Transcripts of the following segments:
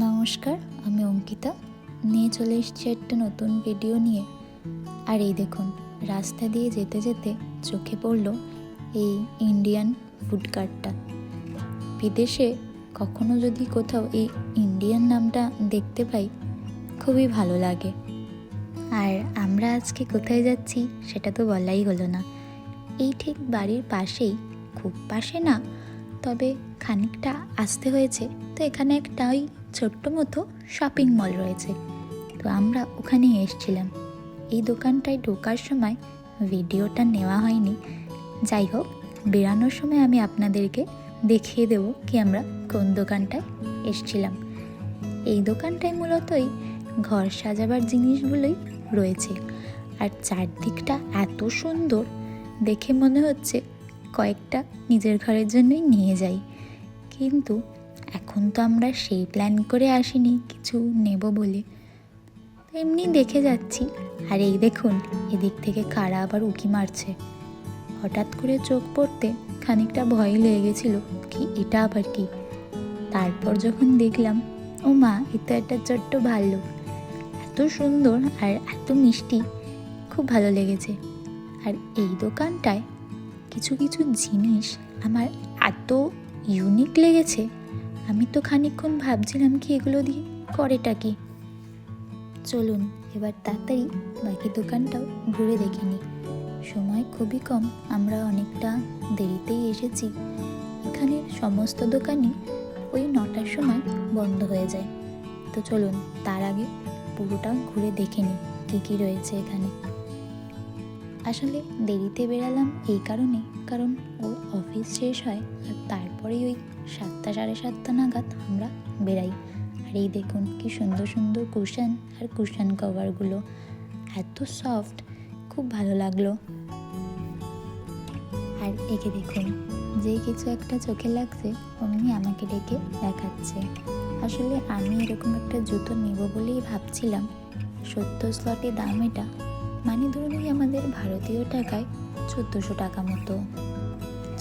নমস্কার, আমি অঙ্কিতা নিয়ে চলে এসেছি একটা নতুন ভিডিও নিয়ে। আর এই দেখুন, রাস্তা দিয়ে যেতে যেতে চোখে পড়ল এই ইন্ডিয়ান ফুড কার্টটা। বিদেশে কখনো যদি কোথাও এই ইন্ডিয়ান নামটা দেখতে পাই, খুবই ভালো লাগে। আর আমরা আজকে কোথায় যাচ্ছি সেটা তো বলাই হলো না। এই ঠিক বাড়ির পাশেই, খুব পাশে না, তবে খানিকটা আসতে হয়েছে, তো এখানে একটা ওই ছোট্ট মতো শপিং মল রয়েছে। তো আমরা ওখানে এসেছিলাম। এই দোকানটায় ঢোকার সময় ভিডিওটা নেওয়া হয়নি। যাই হোক, বেরানোর সময় আমি আপনাদেরকে দেখিয়ে দেবো কি আমরা কোন দোকানটায় এসেছিলাম। এই দোকানটায় মূলতই ঘর সাজাবার জিনিসগুলোই রয়েছে। আর চারদিকটা এত সুন্দর, দেখে মনে হচ্ছে কয়েকটা নিজের ঘরের জন্যই নিয়ে যাই। কিন্তু এখন তো আমরা সেই প্ল্যান করে আসিনি কিছু নেব বলে, এমনি দেখে যাচ্ছি। আর এই দেখুন, এদিক থেকে কারা আবার উঁকি মারছে। হঠাৎ করে চোখ পড়তে খানিকটা ভয় লেগে গেছিল, কি এটা আবার কি। তারপর যখন দেখলাম, ও মা, এটা একটা ছোট্ট ভাল্লুক, এত সুন্দর আর এত মিষ্টি, খুব ভালো লেগেছে। আর এই দোকানটায় কিছু কিছু জিনিস আমার এত ইউনিক লেগেছে, আমি তো খানিকক্ষণ ভাবছিলাম কি এগুলো দিয়ে করেটা কি। চলুন এবার তাড়াতাড়ি বাকি দোকানটাও ঘুরে দেখে নিই। সময় খুবই কম, আমরা অনেকটা দেরিতেই এসেছি। এখানে সমস্ত দোকানই ওই 9টার সময় বন্ধ হয়ে যায়। তো চলুন তার আগে পুরোটা ঘুরে দেখে নিই কী কী রয়েছে এখানে। আসলে দেরিতে বেরালাম এই কারণে, কারণ ওর অফিস শেষ হয় আর তারপরেই ওই 7টা সাড়ে 7টা নাগাদ আমরা বেরাই। আর এই দেখুন কি সুন্দর সুন্দর কুশন আর কুশন কভারগুলো, এত সফট, খুব ভালো লাগলো। আর একে দেখুন, যে কিছু একটা চোখে লাগছে অমনি আমাকে ডেকে দেখাচ্ছে। আসলে আমি এরকম একটা জুতো নেব বলেই ভাবছিলাম। 70 স্লটে দাম এটা, মানে ধরুন ওই আমাদের ভারতীয় টাকায় 1400 টাকা মতো।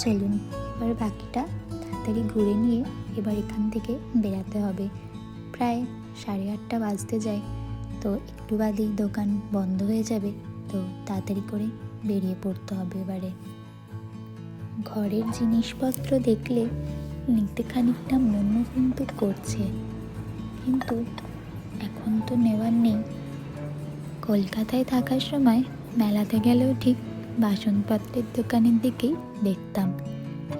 চলুন এবার বাকিটা তাড়াতাড়ি ঘুরে নিয়ে এবার এখান থেকে বেরাতে হবে। প্রায় 8:30 বাজতে যায়, তো একটু বাদেই দোকান বন্ধ হয়ে যাবে। তো তাড়াতাড়ি করে বেরিয়ে পড়তে হবে এবারে। ঘরের জিনিসপত্র দেখলে নিতে খানিকটা মনও কিন্তু করছে, কিন্তু এখন তো নেওয়ার নেই। কলকাতায় থাকার সময় মেলাতে গেলেও ঠিক বাসনপত্রের দোকানের দিকেই দেখতাম।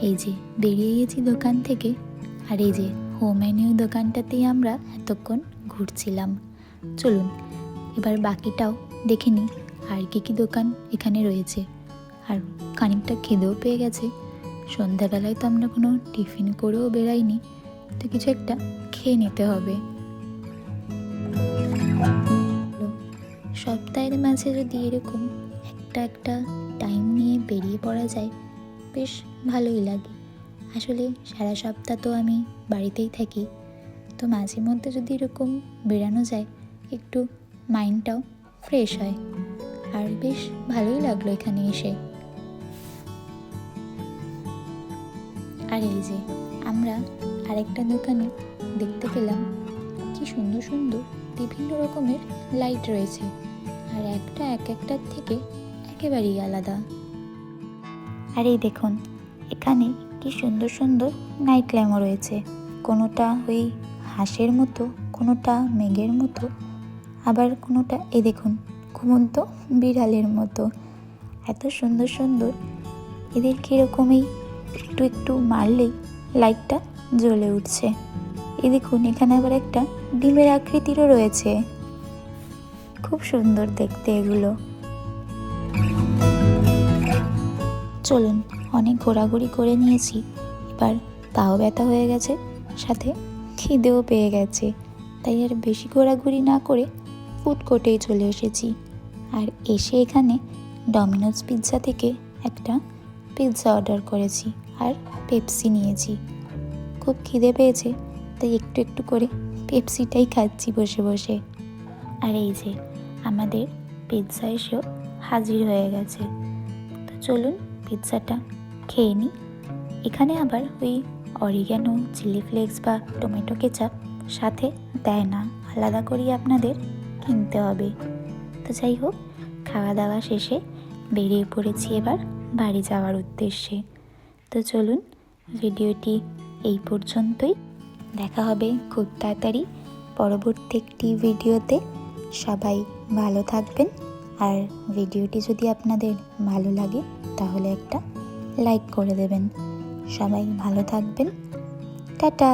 এই যে বেরিয়ে গেছি দোকান থেকে, আর এই যে হোম মেনিউ দোকানটাতেই আমরা এতক্ষণ ঘুরছিলাম। চলুন এবার বাকিটাও দেখে নিই আর কি দোকান এখানে রয়েছে। আর খানিকটা খিদেও পেয়ে গেছে। সন্ধ্যাবেলায় তো আমরা কোনো টিফিন করেও বেরাইনি, তো কিছু একটা খেয়ে নিতে হবে। সপ্তাহের মাঝে যদি এরকম একটা টাইম নিয়ে বেরিয়ে পড়া যায়, বেশ ভালোই লাগে। আসলে সারা সপ্তাহ তো আমি বাড়িতেই থাকি, তো মাঝে মধ্যে যদি এরকম বেরানো যায়, একটু মাইন্ডটাও ফ্রেশ হয়। আর বেশ ভালোই লাগলো এখানে এসে। আর এই যে আমরা আরেকটা দোকানে দেখতে পেলাম কি সুন্দর সুন্দর বিভিন্ন রকমের লাইট রয়েছে, আর একটা এক একটার থেকে একেবারেই আলাদা। আর এই দেখুন, এখানে কি সুন্দর সুন্দর নাইট ল্যাম্পও রয়েছে। কোনোটা ওই হাঁসের মতো, কোনোটা মেঘের মতো, আবার কোনোটা এই দেখুন ঘুমন্ত বিড়ালের মতো। এত সুন্দর সুন্দর, এদের কীরকমই একটু একটু মারলেই লাইটটা জ্বলে উঠছে। এই দেখুন, এখানে আবার একটা ডিমের আকৃতিরও রয়েছে, খুব সুন্দর দেখতে এগুলো। চলুন, অনেক ঘোরাঘুরি করে নিয়েছি, এবার পাও ব্যথা হয়ে গেছে, সাথে খিদেও পেয়ে গেছে। তাই আর বেশি ঘোরাঘুরি না করে ফুড কোর্টেই চলে এসেছি। আর এসে এখানে ডমিনোজ পিৎজা থেকে একটা পিৎজা অর্ডার করেছি আর পেপসি নিয়েছি। খুব খিদে পেয়েছে, তাই একটু একটু করে পেপসিটাই খাচ্ছি বসে বসে। আর এই যে আমাদের পিৎজা এসেও হাজির হয়ে গেছে। তো চলুন পিৎজাটা খেয়ে নিই। এখানে আবার ওই অরিগ্যানো, চিলি ফ্লেক্স বা টমেটো কেচাপ সাথে দেয় না, আলাদা করেই আপনাদের কিনতে হবে। তো যাই হোক, খাওয়া দাওয়া শেষে বেরিয়ে পড়েছি এবার বাড়ি যাওয়ার উদ্দেশ্যে। তো চলুন, ভিডিওটি এই পর্যন্তই। দেখা হবে খুব তাড়াতাড়ি পরবর্তী একটি ভিডিওতে। সবাই ভালো থাকবেন, আর ভিডিওটি যদি আপনাদের ভালো লাগে তাহলে একটা লাইক করে দেবেন। সবাই ভালো থাকবেন, টাটা।